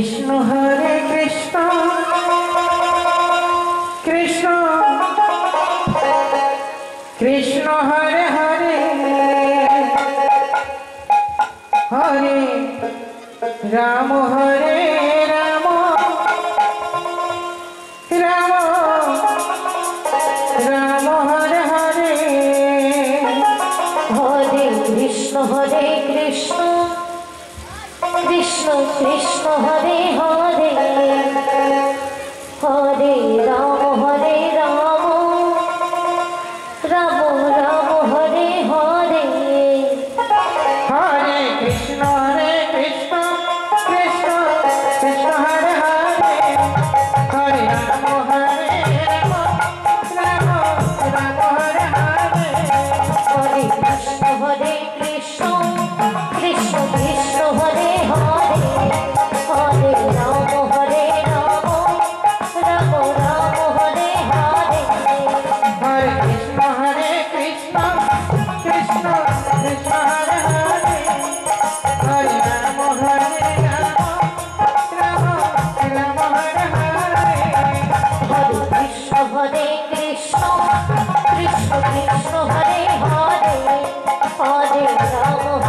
Krishna Hare Krishna Krishna Krishna Hare Hare Hare Ram Hare Ram Ram Ram Hare Hare Hare Krishna Krishna Krishna Hare Hare Hare Ram Ram Ram Hare Hare Hare Krishna Krishna Krishna Hare Hare Hare Ram Ram Ram Hare Hare Hare Krishna Krishna Krishna Hare Hare Hare Ram Ram Ram Hare Hare Hare Krishna Krishna Krishna Hare Hare Hare Ram Ram Ram Hare Hare Hare Krishna Krishna Krishna Hare Hare Hare Ram